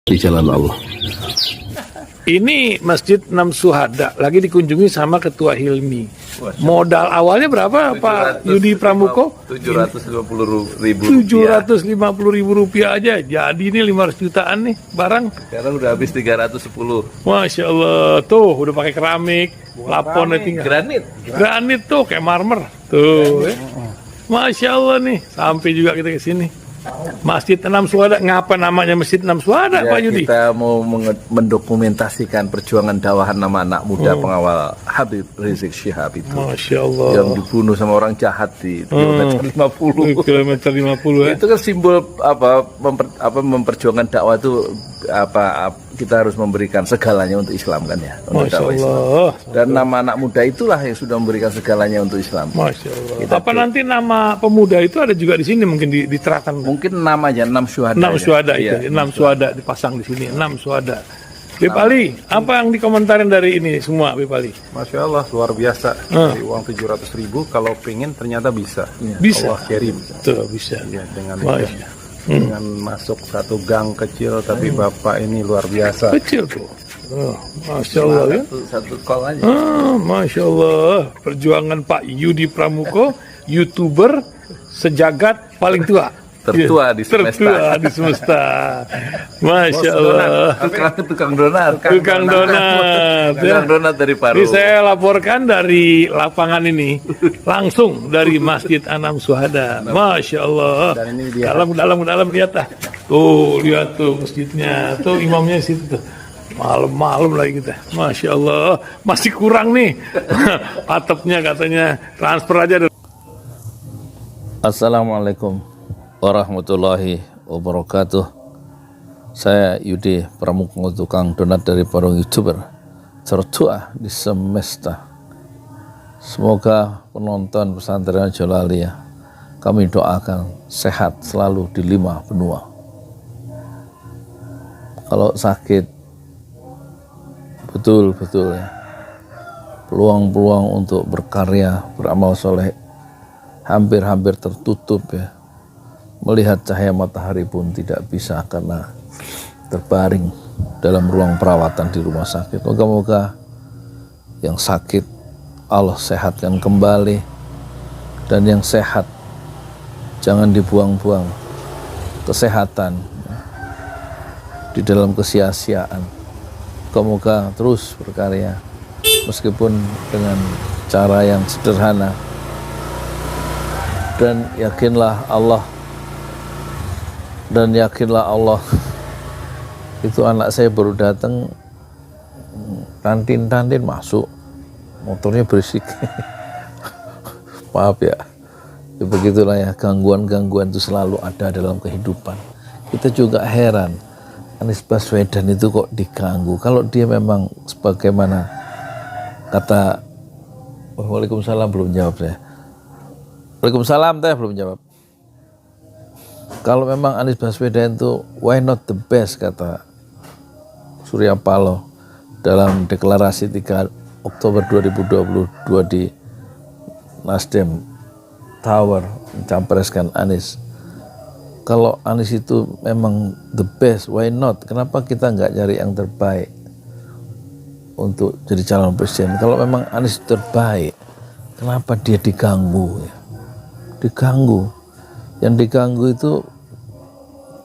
di jalan Allah. Ini Masjid Enam Syuhada lagi dikunjungi sama Ketua Hilmi. Modal awalnya berapa Pak Yudi Pramuko? 750.000 rupiah aja. Jadi ini 500 jutaan nih barang. Sekarang udah habis 310. Masya Allah, tuh udah pakai keramik, plafonnya tinggal. Granit tuh kayak marmer. Tuh, Masya Allah nih, sampai juga kita ke sini. Masjid Enam Syuhada, ngapa namanya Masjid Enam Syuhada, Ya, Pak Yudi? kita mau mendokumentasikan perjuangan dakwah nama anak muda pengawal Habib Rizik Syihab itu. Masya Allah. Yang dibunuh sama orang jahat di kilometer 50. Kilometer 50 ya. Itu kan simbol memperjuangkan dakwah itu kita harus memberikan segalanya untuk Islam kan ya. Untuk Masya dakwah Islam. Allah. Dan nama anak muda itulah yang sudah memberikan segalanya untuk Islam. Masya Allah. Apa nanti nama pemuda itu ada juga di sini mungkin diterapkan? Mungkin namanya 6 syuhada. 6 syuhada Iya, itu, 6 syuhada dipasang di sini, 6 syuhada. Beb Ali, apa yang dikomentarin dari ini semua, Beb Ali? Masya Allah, luar biasa. Dari uang 700.000, kalau pengen ternyata bisa. Bisa. Allah kirim. Tuh, bisa. Ya, dengan Masya. dengan masuk satu gang kecil, tapi Bapak ini luar biasa. Kecil tuh. Oh, Masya Allah ya. Satu call aja. Masya Allah. Perjuangan Pak Yudi Pramuko, YouTuber sejagat paling tua. Tertua di semesta. Tertua di semesta. Masya Allah. Tukang donat. Tukang donat. Tukang donat dari Paru. Ini saya laporkan dari lapangan ini, langsung dari Masjid Enam Syuhada. Masya Allah. Dan ini dia. Dalam lihat ah. Tuh, lihat tuh masjidnya. Tuh imamnya di situ tuh. Malam-malam lagi kita. Masya Allah. Masih kurang nih. Atapnya katanya transfer aja. Assalamualaikum warahmatullahi wabarakatuh. Saya Yudi Pramuko, tukang donat dari Parung, YouTuber tertua di semesta. Semoga penonton pesantren Jalalia kami doakan sehat selalu di 5 benua. Kalau sakit betul-betul ya, peluang-peluang untuk berkarya, beramal soleh hampir-hampir tertutup ya. Melihat cahaya matahari pun tidak bisa karena terbaring dalam ruang perawatan di rumah sakit. Moga-moga yang sakit Allah sehatkan kembali, dan yang sehat jangan dibuang-buang kesehatan di dalam kesia-siaan. Moga-moga terus berkarya meskipun dengan cara yang sederhana, dan yakinlah Allah itu anak saya baru datang, kantin masuk, motornya berisik. Maaf ya, begitulah ya, gangguan-gangguan itu selalu ada dalam kehidupan. Kita juga heran, Anies Baswedan itu kok diganggu. Kalau dia memang sebagaimana kata, Waalaikumsalam belum jawab saya. Waalaikumsalam teh belum jawab. Kalau memang Anies Baswedan itu why not the best, kata Surya Paloh dalam deklarasi 3 Oktober 2022 di Nasdem Tower mencapreskan Anies. Kalau Anies itu memang the best, why not? Kenapa kita nggak cari yang terbaik untuk jadi calon presiden? Kalau memang Anies terbaik, kenapa dia diganggu ya? Diganggu. Yang diganggu itu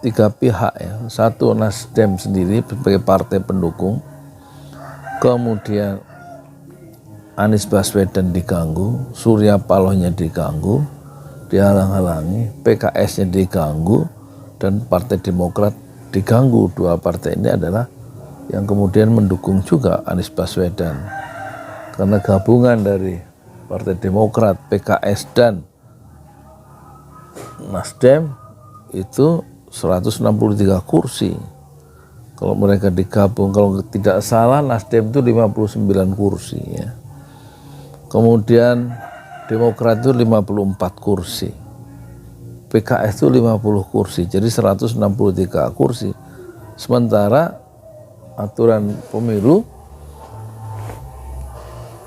3 pihak ya. Satu, Nasdem sendiri sebagai partai pendukung. Kemudian Anies Baswedan diganggu, Surya Palohnya diganggu, dihalang-halangi, PKS-nya diganggu, dan Partai Demokrat diganggu. 2 partai ini adalah yang kemudian mendukung juga Anies Baswedan. Karena gabungan dari Partai Demokrat, PKS, dan Nasdem itu 163 kursi. Kalau mereka digabung, kalau tidak salah Nasdem itu 59 kursi ya. Kemudian Demokrat itu 54 kursi. PKS itu 50 kursi. Jadi 163 kursi. Sementara aturan pemilu,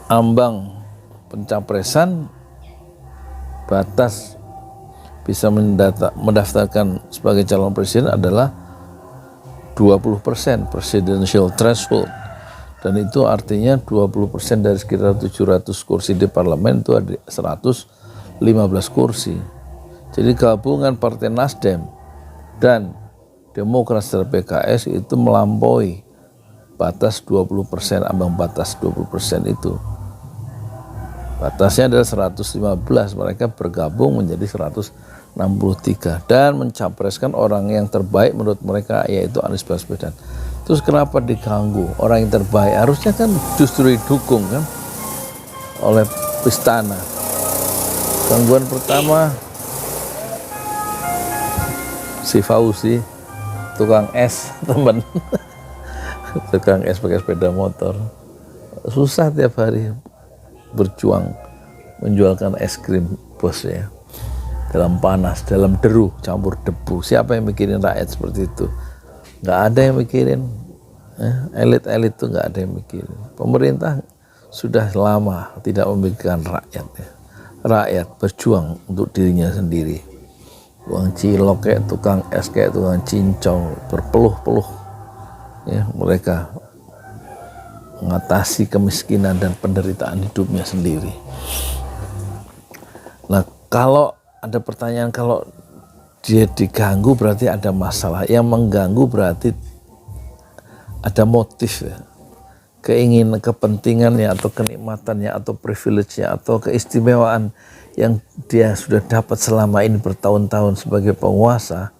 ambang pencapresan, batas bisa mendaftarkan sebagai calon presiden adalah 20% presidential threshold, dan itu artinya 20% dari sekitar 700 kursi di parlemen itu ada 115 kursi. Jadi gabungan Partai Nasdem dan Demokrat serta PKS itu melampaui batas 20%, ambang batas 20% itu. Batasnya adalah 115, mereka bergabung menjadi 163 dan mencapreskan orang yang terbaik menurut mereka, yaitu Anies Baswedan. Terus kenapa diganggu? Orang yang terbaik harusnya kan justru didukung kan oleh istana. Gangguan pertama, si Fauzi, tukang es, teman. Tukang es pakai sepeda motor. Susah tiap hari berjuang menjualkan es krim bosnya. Dalam panas, dalam deru, campur debu. Siapa yang mikirin rakyat seperti itu? Nggak ada yang mikirin. Elit-elit itu nggak ada yang mikirin. Pemerintah sudah lama tidak memikirkan rakyat. Rakyat berjuang untuk dirinya sendiri. Tukang cilok kayak tukang es, kayak tukang cincau, berpeluh-peluh. Ya, mereka mengatasi kemiskinan dan penderitaan hidupnya sendiri. Nah, kalau ada pertanyaan, kalau dia diganggu berarti ada masalah. Yang mengganggu berarti ada motif ya. Keinginan, kepentingannya atau kenikmatannya atau privilege-nya atau keistimewaan yang dia sudah dapat selama ini bertahun-tahun sebagai penguasa,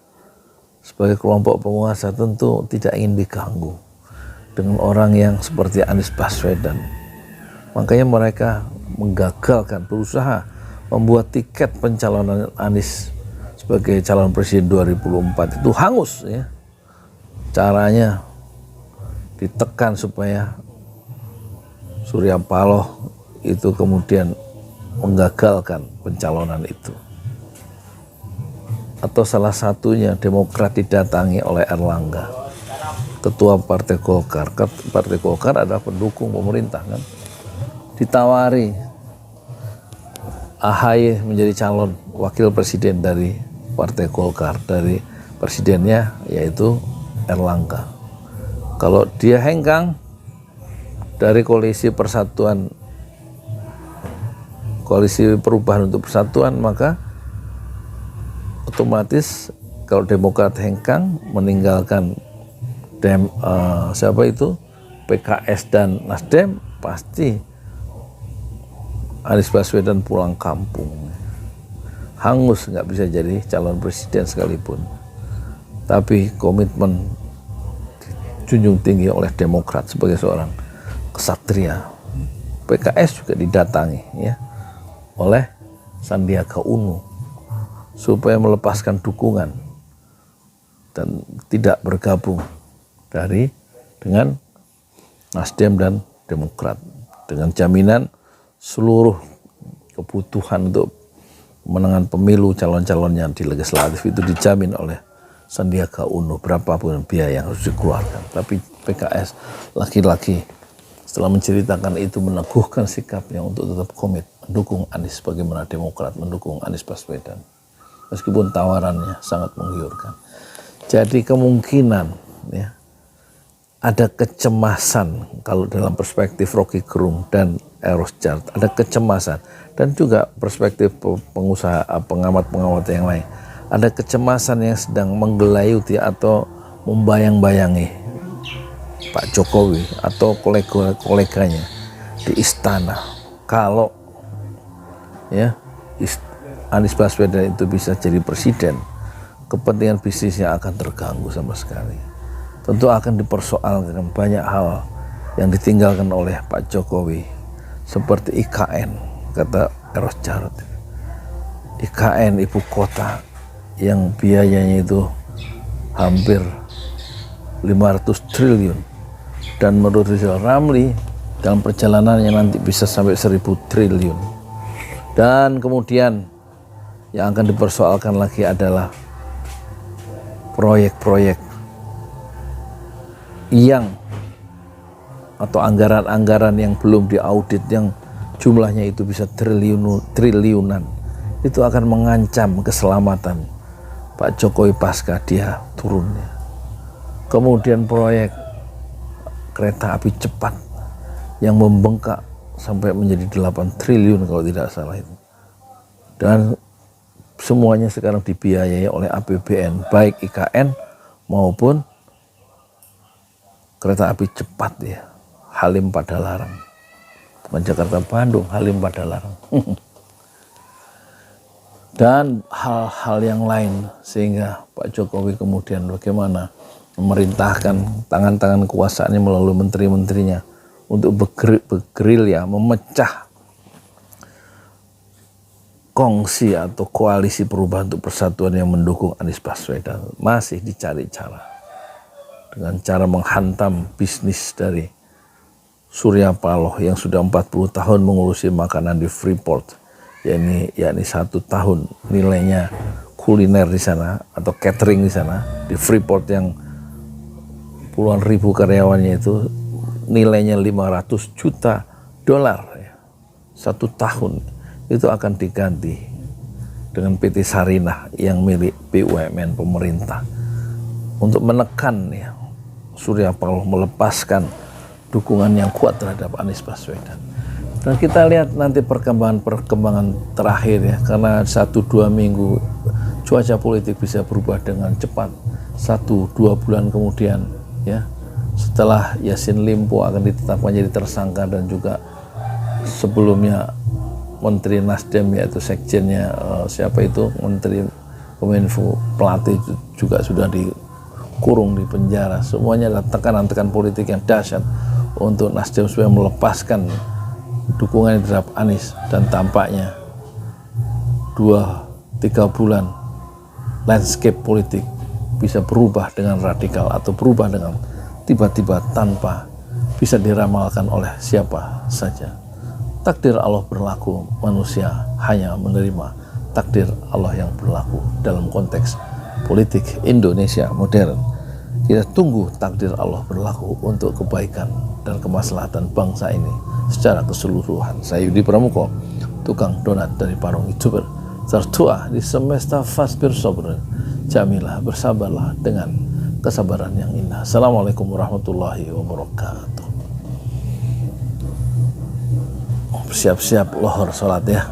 sebagai kelompok penguasa, tentu tidak ingin diganggu dengan orang yang seperti Anies Baswedan. Makanya mereka menggagalkan, berusaha membuat tiket pencalonan Anies sebagai calon presiden 2004 itu hangus ya. Caranya ditekan supaya Surya Paloh itu kemudian menggagalkan pencalonan itu. Atau salah satunya Demokrat didatangi oleh Erlangga, ketua Partai Golkar. Partai Golkar adalah pendukung pemerintah kan. Ditawari AHY menjadi calon wakil presiden dari Partai Golkar, dari presidennya yaitu Erlangga. Kalau dia hengkang dari koalisi persatuan, koalisi perubahan untuk persatuan, maka otomatis kalau Demokrat hengkang meninggalkan PKS dan Nasdem, pasti Anies Baswedan pulang kampung, hangus, nggak bisa jadi calon presiden sekalipun. Tapi komitmen dijunjung tinggi oleh Demokrat sebagai seorang kesatria. PKS juga didatangi ya oleh Sandiaga Uno supaya melepaskan dukungan dan tidak bergabung dengan Nasdem dan Demokrat, dengan jaminan seluruh kebutuhan untuk pemenangan pemilu calon-calon yang di legislatif itu dijamin oleh Sandiaga Uno, berapapun biaya yang harus dikeluarkan. Tapi PKS laki-laki setelah menceritakan itu meneguhkan sikapnya untuk tetap komit mendukung Anies, bagaimana Demokrat mendukung Anies Baswedan meskipun tawarannya sangat menggiurkan. Jadi kemungkinan ya, ada kecemasan kalau dalam perspektif Rocky Gerung dan Eros Chart, ada kecemasan, dan juga perspektif pengusaha, pengamat-pengamat yang lain, ada kecemasan yang sedang menggelayuti atau membayang-bayangi Pak Jokowi atau koleganya di istana. Kalau ya Anies Baswedan itu bisa jadi presiden, kepentingan bisnisnya akan terganggu sama sekali. Tentu akan dipersoalkan banyak hal yang ditinggalkan oleh Pak Jokowi, seperti IKN, kata Eros Jarot. IKN ibu kota yang biayanya itu hampir 500 triliun. Dan menurut Rizal Ramli dalam perjalanannya nanti bisa sampai 1000 triliun. Dan kemudian yang akan dipersoalkan lagi adalah proyek-proyek yang atau anggaran-anggaran yang belum diaudit, yang jumlahnya itu bisa triliunan, itu akan mengancam keselamatan Pak Jokowi pasca dia turunnya. Kemudian proyek kereta api cepat yang membengkak sampai menjadi 8 triliun kalau tidak salah itu. Dan semuanya sekarang dibiayai oleh APBN, baik IKN maupun kereta api cepat ya, Halim Padalarang. Bukan Jakarta Bandung, Halim Padalarang. Dan hal-hal yang lain, sehingga Pak Jokowi kemudian bagaimana memerintahkan tangan-tangan kekuasaannya melalui menteri-menterinya untuk bergerilya, memecah kongsi atau koalisi perubahan untuk persatuan yang mendukung Anies Baswedan. Masih dicari cara, dengan cara menghantam bisnis dari Surya Paloh yang sudah 40 tahun mengurusi makanan di Freeport, yakni 1 tahun nilainya kuliner di sana atau catering di sana di Freeport yang puluhan ribu karyawannya itu nilainya 500 juta dolar ya. 1 tahun itu akan diganti dengan PT Sarinah yang milik BUMN pemerintah untuk menekan ya Surya Paloh melepaskan dukungan yang kuat terhadap Anies Baswedan. Dan kita lihat nanti perkembangan terakhir ya, karena 1-2 minggu cuaca politik bisa berubah dengan cepat. 1-2 bulan kemudian ya, setelah Yassin Limpo akan ditetapkan jadi tersangka dan juga sebelumnya Menteri Nasdem yaitu sekjennya siapa itu Menteri Kominfo Plate juga sudah dikurung di penjara. Semuanya adalah tekanan-tekanan politik yang dahsyat untuk Nasdem supaya melepaskan dukungan terhadap Anies, dan tampaknya 2-3 bulan landscape politik bisa berubah dengan radikal atau berubah dengan tiba-tiba tanpa bisa diramalkan oleh siapa saja. Takdir Allah berlaku, manusia hanya menerima takdir Allah yang berlaku dalam konteks politik Indonesia modern. Kita tunggu takdir Allah berlaku untuk kebaikan dan kemaslahatan bangsa ini secara keseluruhan. Saya Yudi Pramuko, tukang donat dari Parung YouTuber, tertua di semesta fasbir sabr, jamilah bersabarlah dengan kesabaran yang indah. Assalamualaikum warahmatullahi wabarakatuh. Siap-siap lohor sholat ya.